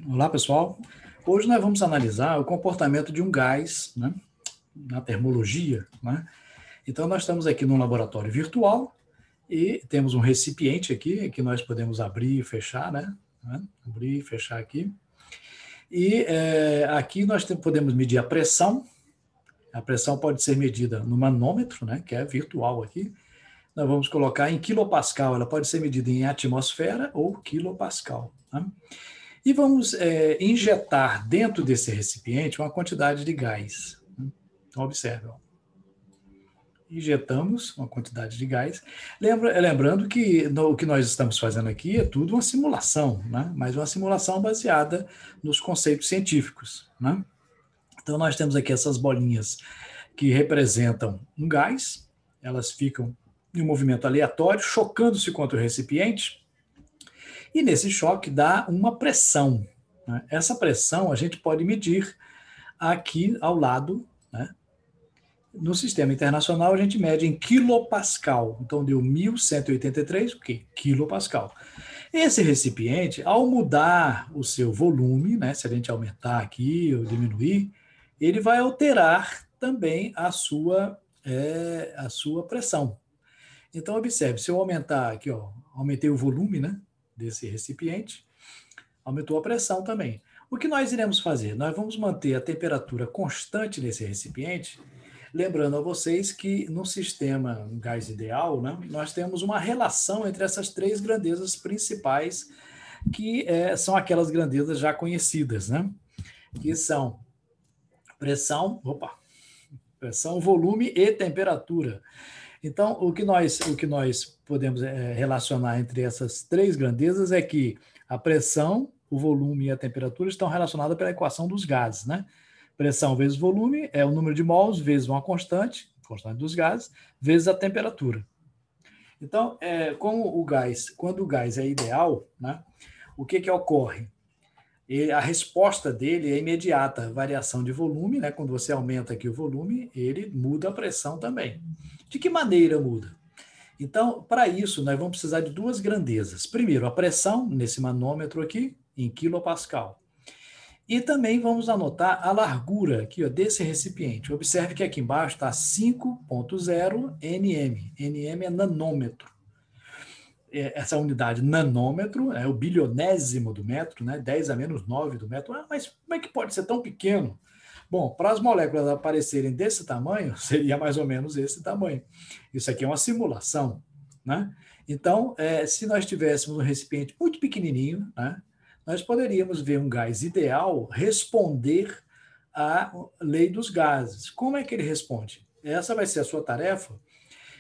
Olá, pessoal. Hoje nós vamos analisar o comportamento de um gás, né, na termologia, né? Então, nós estamos aqui num laboratório virtual e temos um recipiente aqui que nós podemos abrir e fechar, né? Abrir e fechar aqui. E aqui nós podemos medir a pressão. A pressão pode ser medida no manômetro, né, que é virtual aqui. Nós vamos colocar em quilopascal. Ela pode ser medida em atmosfera ou quilopascal, né? E vamos injetar dentro desse recipiente uma quantidade de gás. Então, observe. Ó. Injetamos uma quantidade de gás. Lembrando que o que nós estamos fazendo aqui é tudo uma simulação, né? Mas uma simulação baseada nos conceitos científicos, né? Então, nós temos aqui essas bolinhas que representam um gás. Elas ficam em um movimento aleatório, chocando-se contra o recipiente. E nesse choque dá uma pressão, né? Essa pressão a gente pode medir aqui ao lado, né? No sistema internacional a gente mede em quilopascal, então deu 1183, o quê? Quilopascal. Esse recipiente, ao mudar o seu volume, né, se a gente aumentar aqui ou diminuir, ele vai alterar também a sua pressão. Então observe, se eu aumentar aqui, ó, aumentei o volume, né, desse recipiente, aumentou a pressão também. O que nós iremos fazer? Nós vamos manter a temperatura constante nesse recipiente, lembrando a vocês que no sistema gás ideal, né, nós temos uma relação entre essas três grandezas principais, que são aquelas grandezas já conhecidas, né, que são pressão, volume e temperatura. Então, o que nós podemos relacionar entre essas três grandezas é que a pressão, o volume e a temperatura estão relacionadas pela equação dos gases, né? Pressão vezes volume é o número de mols vezes uma constante dos gases, vezes a temperatura. Então, quando o gás é ideal, né, o que ocorre? A resposta dele é imediata, variação de volume, né? Quando você aumenta aqui o volume, ele muda a pressão também. De que maneira muda? Então, para isso, nós vamos precisar de duas grandezas. Primeiro, a pressão, nesse manômetro aqui, em quilopascal. E também vamos anotar a largura aqui, ó, desse recipiente. Observe que aqui embaixo está 5,0 nm. nm é nanômetro. Essa unidade nanômetro é o bilionésimo do metro, né? 10 a menos 9 do metro. Mas como é que pode ser tão pequeno? Bom, para as moléculas aparecerem desse tamanho, seria mais ou menos esse tamanho. Isso aqui é uma simulação, né? Então, se nós tivéssemos um recipiente muito pequenininho, né, nós poderíamos ver um gás ideal responder à lei dos gases. Como é que ele responde? Essa vai ser a sua tarefa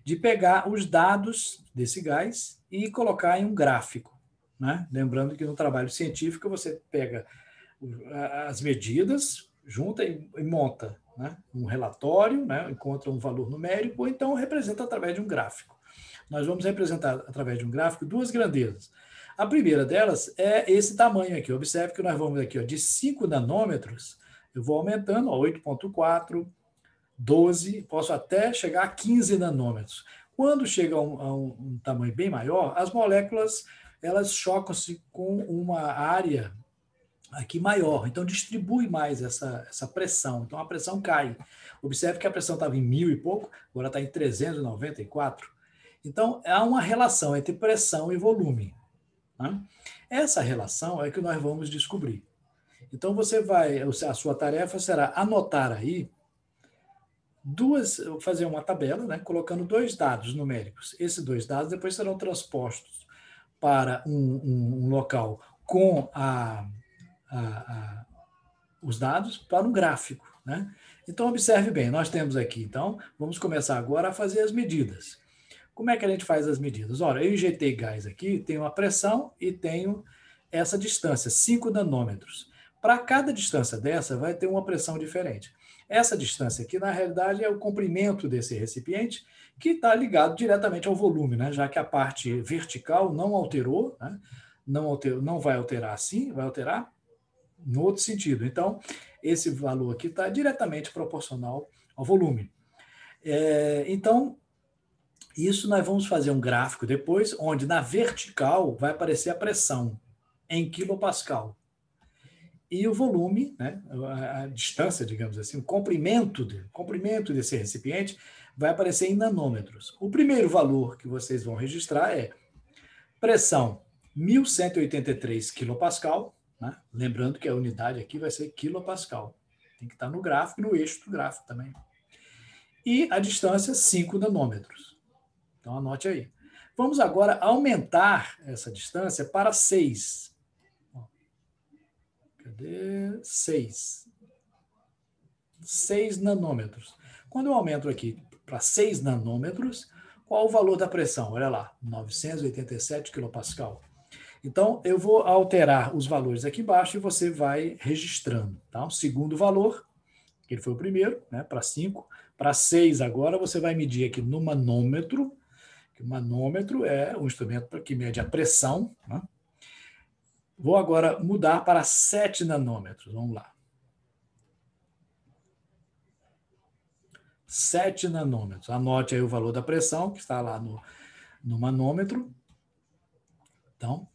de pegar os dados desse gás e colocar em um gráfico, né? Lembrando que no trabalho científico você pega as medidas, junta e monta, né, um relatório, né, encontra um valor numérico, ou então representa através de um gráfico. Nós vamos representar através de um gráfico duas grandezas. A primeira delas é esse tamanho aqui. Observe que nós vamos aqui, ó, de 5 nanômetros, eu vou aumentando, 8,4, 12, posso até chegar a 15 nanômetros. Quando chega a um tamanho bem maior, as moléculas elas chocam-se com uma área aqui maior, então distribui mais essa pressão, então a pressão cai. Observe que a pressão estava em 1.000 e pouco, agora está em 394. Então há uma relação entre pressão e volume, né? Essa relação é que nós vamos descobrir. Então a sua tarefa será anotar aí fazer uma tabela, né, colocando dois dados numéricos. Esses dois dados depois serão transpostos para um local com os dados para um gráfico, né? Então, observe bem, nós temos aqui, então, vamos começar agora a fazer as medidas. Como é que a gente faz as medidas? Olha, eu injetei gás aqui, tenho a pressão e tenho essa distância, 5 nanômetros. Para cada distância dessa, vai ter uma pressão diferente. Essa distância aqui, na realidade, é o comprimento desse recipiente, que está ligado diretamente ao volume, né? Já que a parte vertical não alterou, né? Não vai alterar assim, vai alterar no outro sentido. Então, esse valor aqui está diretamente proporcional ao volume. Então, isso nós vamos fazer um gráfico depois, onde na vertical vai aparecer a pressão em quilopascal. e o volume, né, a distância, digamos assim, o comprimento desse recipiente vai aparecer em nanômetros. O primeiro valor que vocês vão registrar é pressão 1.183 quilopascal, né? Lembrando que a unidade aqui vai ser quilopascal. Tem que estar no gráfico e no eixo do gráfico também. E a distância 5 nanômetros. Então anote aí. Vamos agora aumentar essa distância para 6. Cadê? 6. 6 nanômetros. Quando eu aumento aqui para 6 nanômetros, qual o valor da pressão? Olha lá, 987 quilopascal. Então, eu vou alterar os valores aqui embaixo e você vai registrando. Tá? O segundo valor, que ele foi o primeiro, né, para 5. Para 6 agora, você vai medir aqui no manômetro, que o manômetro é um instrumento que mede a pressão. Né? Vou agora mudar para 7 nanômetros. Vamos lá. 7 nanômetros. Anote aí o valor da pressão, que está lá no manômetro. Então,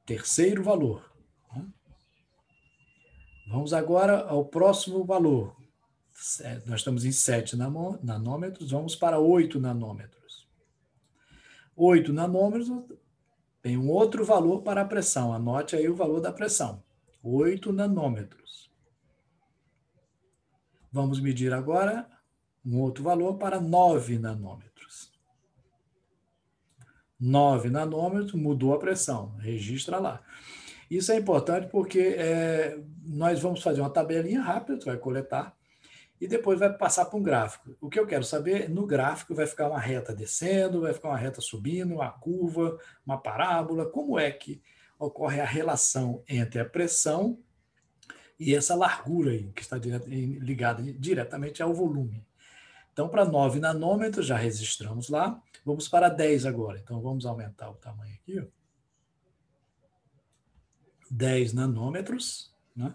terceiro valor. Vamos agora ao próximo valor. Nós estamos em 7 nanômetros, vamos para 8 nanômetros. 8 nanômetros tem um outro valor para a pressão. Anote aí o valor da pressão. 8 nanômetros. Vamos medir agora um outro valor para 9 nanômetros. 9 nanômetros, mudou a pressão. Registra lá. Isso é importante porque nós vamos fazer uma tabelinha rápida, tu vai coletar, e depois vai passar para um gráfico. O que eu quero saber, no gráfico vai ficar uma reta descendo, vai ficar uma reta subindo, uma curva, uma parábola. Como é que ocorre a relação entre a pressão e essa largura aí, que está ligada diretamente ao volume? Então, para 9 nanômetros, já registramos lá. Vamos para 10 agora. Então, vamos aumentar o tamanho aqui. Ó. 10 nanômetros. Né?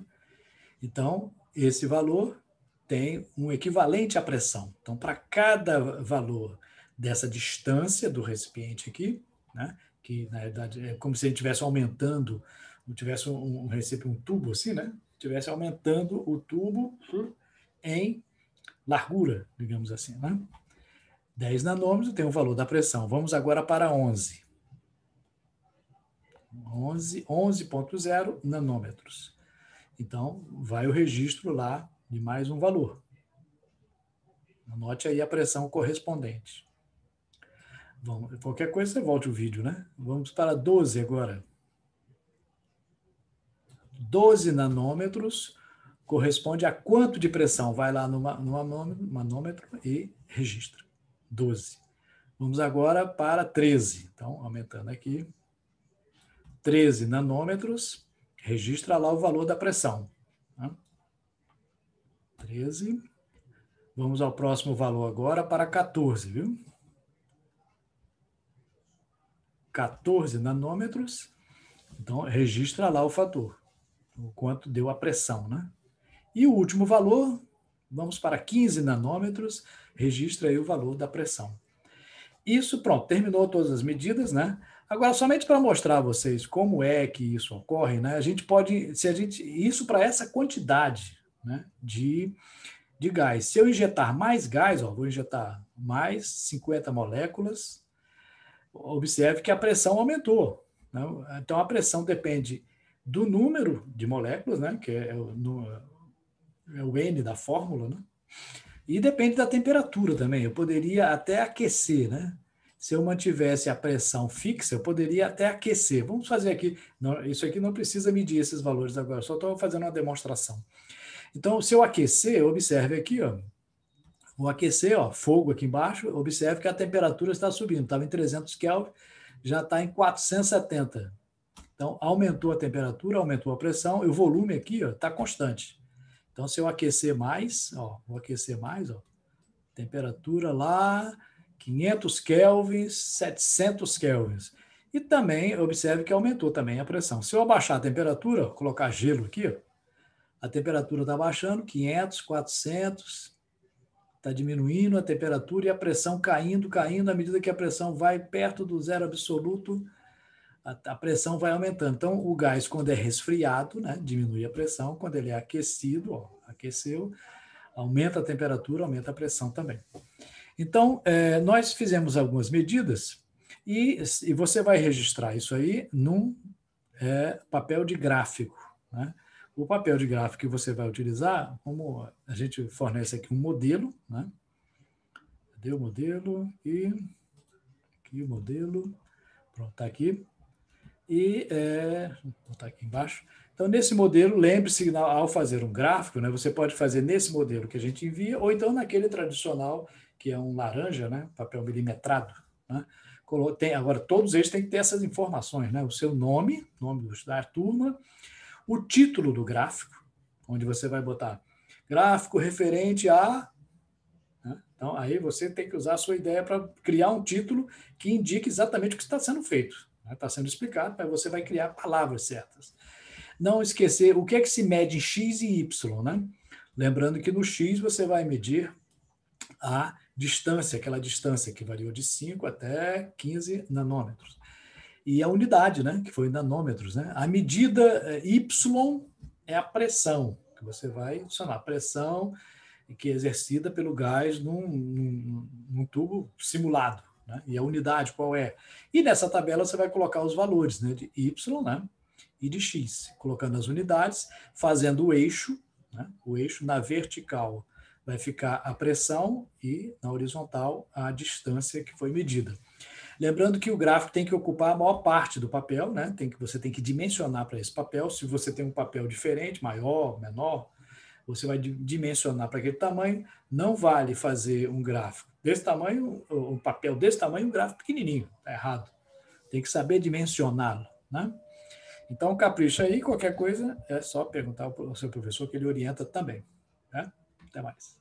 Então, esse valor tem um equivalente à pressão. Então, para cada valor dessa distância do recipiente aqui, né, que na verdade é como se ele estivesse aumentando, tivesse um tubo assim, né? Estivesse aumentando o tubo em largura, digamos assim. Né? 10 nanômetros tem o valor da pressão. Vamos agora para 11. 11,0 nanômetros. Então, vai o registro lá de mais um valor. Anote aí a pressão correspondente. Vamos, qualquer coisa você volte o vídeo, né? Vamos para 12 agora. 12 nanômetros corresponde a quanto de pressão? Vai lá no manômetro e registra. 12. Vamos agora para 13. Então, aumentando aqui. 13 nanômetros, registra lá o valor da pressão. 13. Vamos ao próximo valor agora para 14, viu? 14 nanômetros. Então, registra lá o fator, o quanto deu a pressão, né? E o último valor, vamos para 15 nanômetros, registra aí o valor da pressão. Isso, pronto, terminou todas as medidas, né? Agora, somente para mostrar a vocês como é que isso ocorre, né? A gente pode, isso para essa quantidade, né, de gás. Se eu injetar mais gás, ó, vou injetar mais 50 moléculas, observe que a pressão aumentou. Né? Então, a pressão depende do número de moléculas, né, que é o N da fórmula, né? E depende da temperatura também. Eu poderia até aquecer, né? Se eu mantivesse a pressão fixa, eu poderia até aquecer. Vamos fazer aqui. Não, isso aqui não precisa medir esses valores agora, só estou fazendo uma demonstração. Então, se eu aquecer, observe aqui, ó. Vou aquecer, ó, fogo aqui embaixo, observe que a temperatura está subindo. Estava em 300 Kelvin, já está em 470. Então, aumentou a temperatura, aumentou a pressão, e o volume aqui está constante. Então, se eu aquecer mais, ó, vou aquecer mais, ó, temperatura lá, 500 kelvins, 700 kelvins. E também, observe que aumentou também a pressão. Se eu abaixar a temperatura, colocar gelo aqui, ó, a temperatura está baixando, 500, 400, está diminuindo a temperatura e a pressão caindo, à medida que a pressão vai perto do zero absoluto, a pressão vai aumentando. Então, o gás, quando é resfriado, né, diminui a pressão. Quando ele é aquecido, ó, aqueceu, aumenta a temperatura, aumenta a pressão também. Então, nós fizemos algumas medidas e você vai registrar isso aí num papel de gráfico, né? O papel de gráfico que você vai utilizar, como a gente fornece aqui um modelo, né? Cadê o modelo? E aqui o modelo. Pronto, está aqui. E vou botar aqui embaixo. Então, nesse modelo, lembre-se, ao fazer um gráfico, né, você pode fazer nesse modelo que a gente envia, ou então naquele tradicional, que é um laranja, né, papel milimetrado. Né? Agora, todos eles têm que ter essas informações, né? O seu nome da turma, o título do gráfico, onde você vai botar gráfico referente a... Né? Então, aí você tem que usar a sua ideia para criar um título que indique exatamente o que está sendo feito. Está sendo explicado, mas você vai criar palavras certas. Não esquecer o que é que se mede em X e Y, né? Lembrando que no X você vai medir a distância, aquela distância que variou de 5 até 15 nanômetros. E a unidade, né? Que foi em nanômetros, né? A medida Y é a pressão, que você vai adicionar. A pressão que é exercida pelo gás num tubo simulado. Né? E a unidade qual é? E nessa tabela você vai colocar os valores, né, de Y, né, e de X, colocando as unidades, fazendo o eixo, né, o eixo na vertical vai ficar a pressão e na horizontal a distância que foi medida. Lembrando que o gráfico tem que ocupar a maior parte do papel, né? Você tem que dimensionar para esse papel. Se você tem um papel diferente, maior, menor, você vai dimensionar para aquele tamanho. Não vale fazer um gráfico desse tamanho, um papel desse tamanho, um gráfico pequenininho. Está errado. Tem que saber dimensioná-lo, né? Então, capricha aí. Qualquer coisa, é só perguntar ao seu professor, que ele orienta também. Né? Até mais.